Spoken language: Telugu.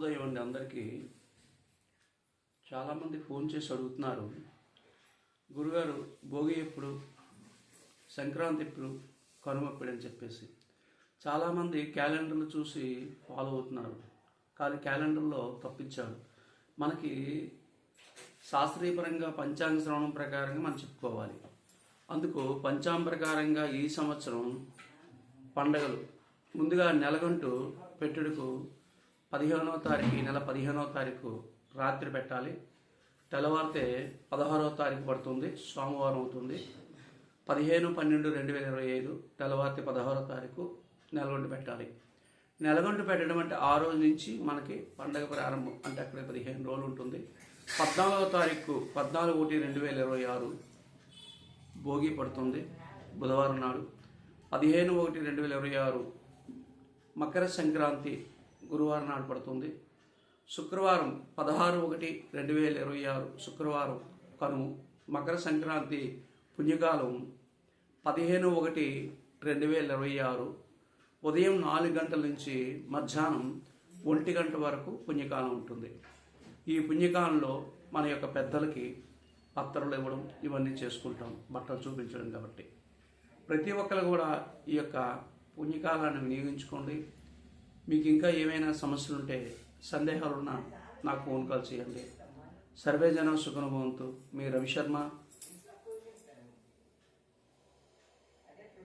ఉదయం అండి అందరికీ. చాలామంది ఫోన్ చేసి అడుగుతున్నారు, గురుగారు భోగి ఎప్పుడు, సంక్రాంతి ఎప్పుడు, కనుమ ఎప్పుడు అని చెప్పేసి. చాలామంది క్యాలెండర్లు చూసి ఫాలో అవుతున్నారు, కానీ క్యాలెండర్లో తప్పించారు. మనకి శాస్త్రీయపరంగా పంచాంగ శ్రవణం ప్రకారంగా మనం చెప్పుకోవాలి. అందుకు పంచాంగ ప్రకారంగా ఈ సంవత్సరం పండగలు ముందుగా నెలగంటూ పెట్టుడుకు 15వ తారీఖు, ఈ నెల 15వ తారీఖు రాత్రి పెట్టాలి. తెల్లవారితే 16వ తారీఖు పడుతుంది, సోమవారం అవుతుంది. 15/12/2025 తెల్లవారితే 16వ తారీఖు నెలగొంటు పెట్టాలి. నెలగొంటు పెట్టడం అంటే ఆ రోజు నుంచి మనకి పండగ ప్రారంభం, అంటే అక్కడ 15 రోజులు ఉంటుంది. 14వ తారీఖు 14/1/2026 భోగి పడుతుంది, బుధవారం నాడు. 15/1/2026 మకర సంక్రాంతి గురువారం నాడు పడుతుంది. శుక్రవారం 16/1/2026 శుక్రవారం కనుము. మకర సంక్రాంతి పుణ్యకాలం 15/1/2026 ఉదయం 4 గంటల నుంచి మధ్యాహ్నం 1 గంట వరకు పుణ్యకాలం ఉంటుంది. ఈ పుణ్యకాలంలో మన యొక్క పెద్దలకి పత్రాలు ఇవ్వడం ఇవన్నీ చేసుకుంటాం, బట్టలు చూపించడం. కాబట్టి ప్రతి ఒక్కరు కూడా ఈ యొక్క పుణ్యకాలాన్ని వినియోగించుకోండి. మీకు ఇంకా ఏమైనా సమస్యలు ఉంటే, సందేహాలున్నా నాకు ఫోన్ కాల్ చేయండి. సర్వే జన సుఖనుభవంతు. మీ రవిశర్మ,